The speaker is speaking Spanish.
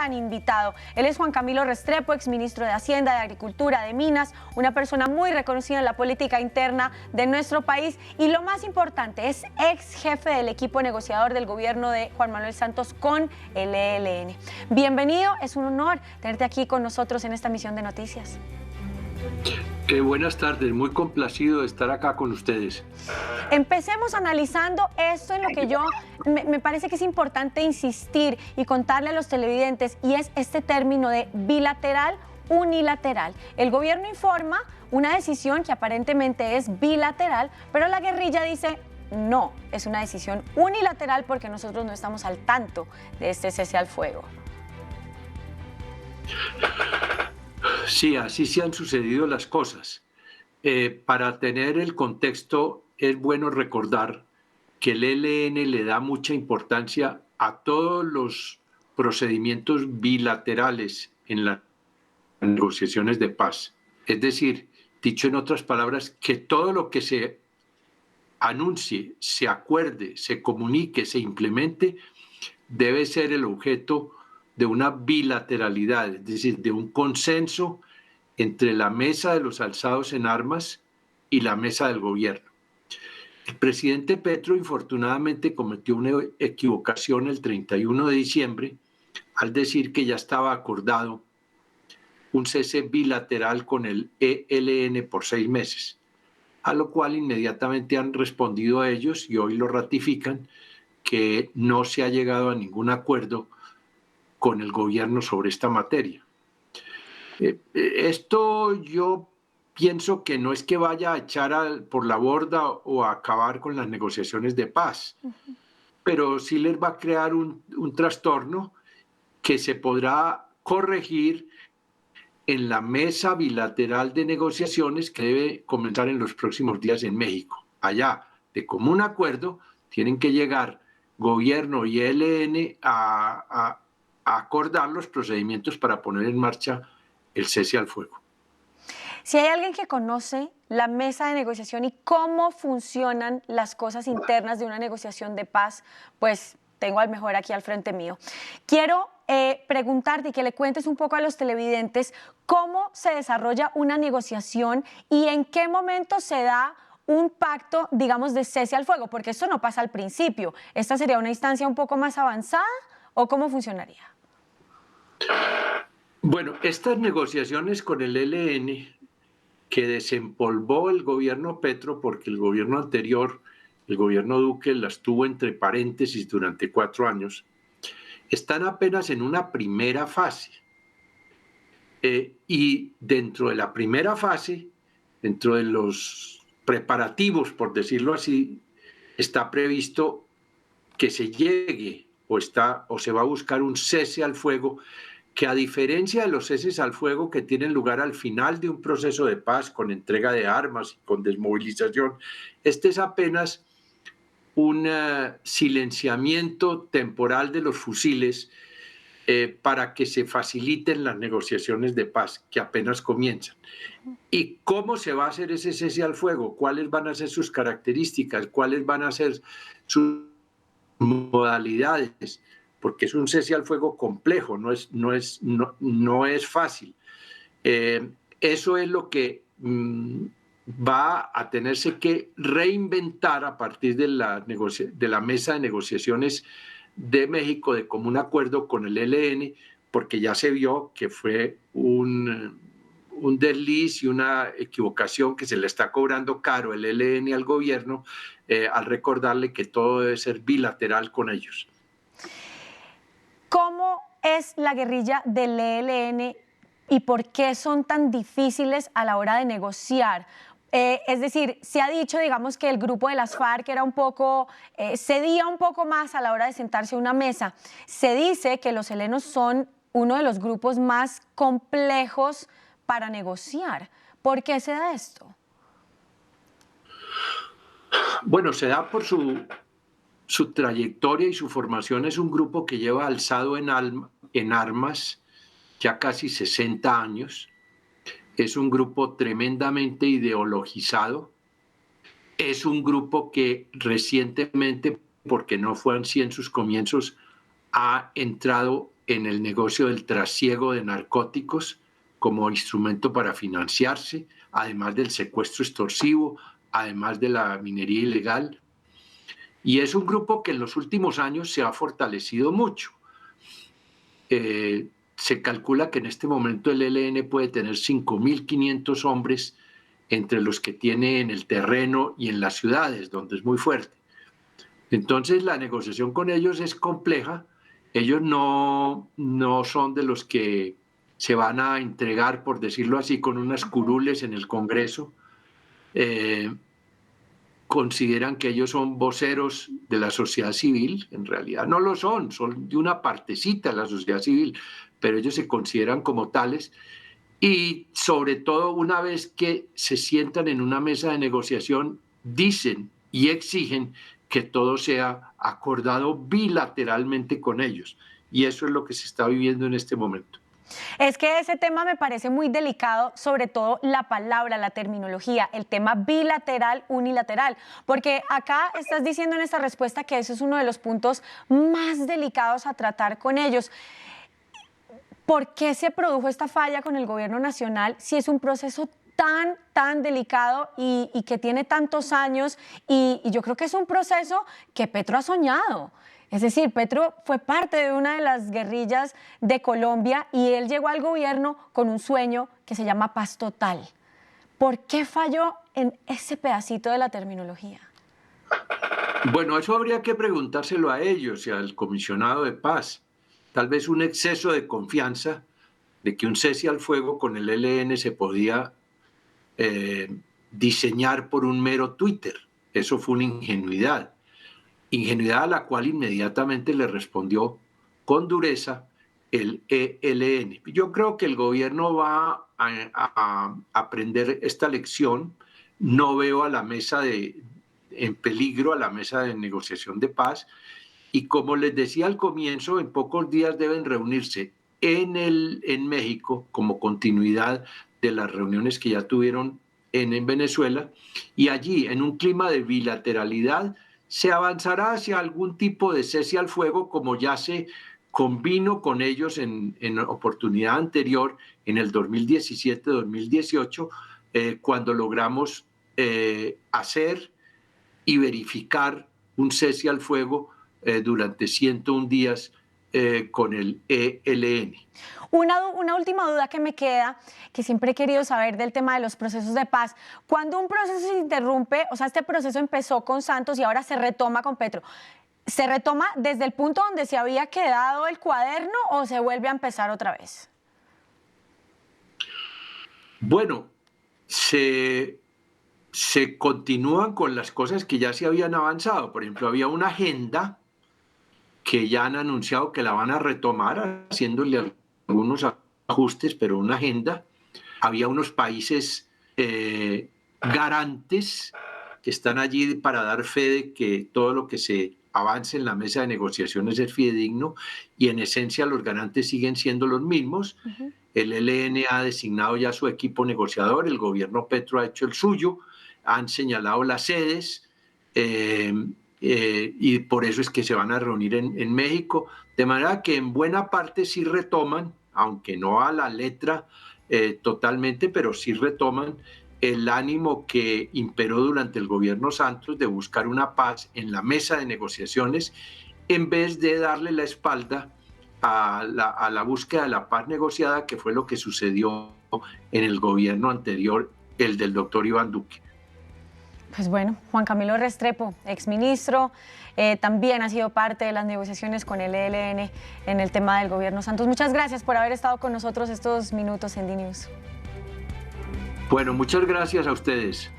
gran invitado. Él es Juan Camilo Restrepo, exministro de Hacienda, de Agricultura, de Minas, una persona muy reconocida en la política interna de nuestro país y lo más importante, es ex jefe del equipo negociador del gobierno de Juan Manuel Santos con el ELN. Bienvenido, es un honor tenerte aquí con nosotros en esta emisión de noticias. Buenas tardes, muy complacido de estar acá con ustedes. Empecemos analizando esto en lo que me parece que es importante insistir y contarle a los televidentes, y es este término de bilateral unilateral. El gobierno informa una decisión que aparentemente es bilateral, pero la guerrilla dice no, es una decisión unilateral porque nosotros no estamos al tanto de este cese al fuego. Sí, así se han sucedido las cosas. Para tener el contexto, es bueno recordar que el ELN le da mucha importancia a todos los procedimientos bilaterales en las negociaciones de paz. Es decir, dicho en otras palabras, que todo lo que se anuncie, se acuerde, se comunique, se implemente, debe ser el objeto de una bilateralidad, es decir, de un consenso entre la mesa de los alzados en armas y la mesa del gobierno. El presidente Petro infortunadamente cometió una equivocación el 31 de diciembre al decir que ya estaba acordado un cese bilateral con el ELN por 6 meses, a lo cual inmediatamente han respondido a ellos y hoy lo ratifican, que no se ha llegado a ningún acuerdo con el gobierno sobre esta materia. Esto yo pienso que no es que vaya a echar por la borda o a acabar con las negociaciones de paz, pero sí les va a crear un trastorno que se podrá corregir en la mesa bilateral de negociaciones que debe comenzar en los próximos días en México. Allá, de común acuerdo, tienen que llegar gobierno y ELN a acordar los procedimientos para poner en marcha el cese al fuego. Si hay alguien que conoce la mesa de negociación y cómo funcionan las cosas internas de una negociación de paz, pues tengo al mejor aquí al frente mío. Quiero preguntarte y que le cuentes un poco a los televidentes cómo se desarrolla una negociación y en qué momento se da un pacto, digamos, de cese al fuego, porque esto no pasa al principio. ¿Esta sería una instancia un poco más avanzada o cómo funcionaría? Bueno, estas negociaciones con el ELN que desempolvó el gobierno Petro, porque el gobierno anterior, el gobierno Duque, las tuvo entre paréntesis durante 4 años, están apenas en una primera fase. Y dentro de la primera fase, dentro de los preparativos, por decirlo así, está previsto que se llegue o se va a buscar un cese al fuego que, a diferencia de los ceses al fuego que tienen lugar al final de un proceso de paz con entrega de armas y con desmovilización, este es apenas un silenciamiento temporal de los fusiles para que se faciliten las negociaciones de paz que apenas comienzan. ¿Y cómo se va a hacer ese cese al fuego? ¿Cuáles van a ser sus características? ¿Cuáles van a ser sus modalidades? Porque es un cese al fuego complejo, no es fácil. Eso es lo que va a tenerse que reinventar a partir de la mesa de negociaciones de México de común acuerdo con el ELN, porque ya se vio que fue un desliz y una equivocación que se le está cobrando caro el ELN al gobierno al recordarle que todo debe ser bilateral con ellos. ¿Cómo es la guerrilla del ELN y por qué son tan difíciles a la hora de negociar? Es decir, se ha dicho, digamos, que el grupo de las FARC era cedía un poco más a la hora de sentarse a una mesa. Se dice que los helenos son uno de los grupos más complejos para negociar. ¿Por qué se da esto? Bueno, se da por su trayectoria y su formación. Es un grupo que lleva alzado en armas ya casi 60 años. Es un grupo tremendamente ideologizado. Es un grupo que recientemente, porque no fue así en sus comienzos, ha entrado en el negocio del trasiego de narcóticos como instrumento para financiarse, además del secuestro extorsivo, además de la minería ilegal. Y es un grupo que en los últimos años se ha fortalecido mucho. Se calcula que en este momento el ELN puede tener 5.500 hombres entre los que tiene en el terreno y en las ciudades, donde es muy fuerte. Entonces la negociación con ellos es compleja. Ellos no son de los que se van a entregar, por decirlo así, con unas curules en el Congreso. Consideran que ellos son voceros de la sociedad civil. En realidad no lo son de una partecita de la sociedad civil, pero ellos se consideran como tales. Y sobre todo, una vez que se sientan en una mesa de negociación, dicen y exigen que todo sea acordado bilateralmente con ellos. Y eso es lo que se está viviendo en este momento. Es que ese tema me parece muy delicado, sobre todo la palabra, la terminología, el tema bilateral, unilateral, porque acá estás diciendo en esta respuesta que eso es uno de los puntos más delicados a tratar con ellos. ¿Por qué se produjo esta falla con el gobierno nacional si es un proceso tan delicado y que tiene tantos años? Y yo creo que es un proceso que Petro ha soñado. Es decir, Petro fue parte de una de las guerrillas de Colombia y él llegó al gobierno con un sueño que se llama paz total. ¿Por qué falló en ese pedacito de la terminología? Bueno, eso habría que preguntárselo a ellos y al comisionado de paz. Tal vez un exceso de confianza de que un cese al fuego con el ELN se podía diseñar por un mero Twitter. Eso fue una ingenuidad a la cual inmediatamente le respondió con dureza el ELN. Yo creo que el gobierno va a aprender esta lección. No veo a la mesa en peligro a la mesa de negociación de paz. Y como les decía al comienzo, en pocos días deben reunirse en México como continuidad de las reuniones que ya tuvieron en Venezuela. Y allí, en un clima de bilateralidad, se avanzará hacia algún tipo de cese al fuego, como ya se convino con ellos en oportunidad anterior, en el 2017-2018, cuando logramos hacer y verificar un cese al fuego durante 101 días con el ELN. Una última duda que me queda, que siempre he querido saber del tema de los procesos de paz. Cuando un proceso se interrumpe, o sea, este proceso empezó con Santos y ahora se retoma con Petro, ¿se retoma desde el punto donde se había quedado el cuaderno o se vuelve a empezar otra vez? Bueno, se continúan con las cosas que ya se habían avanzado. Por ejemplo, había una agenda que ya han anunciado que la van a retomar, haciéndole algunos ajustes, pero una agenda. Había unos países garantes que están allí para dar fe de que todo lo que se avance en la mesa de negociaciones es fidedigno, y en esencia los garantes siguen siendo los mismos. El ELN ha designado ya su equipo negociador, el gobierno Petro ha hecho el suyo, han señalado las sedes, y por eso es que se van a reunir en México, de manera que en buena parte sí retoman, aunque no a la letra totalmente, pero sí retoman el ánimo que imperó durante el gobierno Santos de buscar una paz en la mesa de negociaciones, en vez de darle la espalda a la búsqueda de la paz negociada, que fue lo que sucedió en el gobierno anterior, el del doctor Iván Duque. Pues bueno, Juan Camilo Restrepo, exministro, también ha sido parte de las negociaciones con el ELN en el tema del gobierno Santos. Muchas gracias por haber estado con nosotros estos minutos en DNews. Bueno, muchas gracias a ustedes.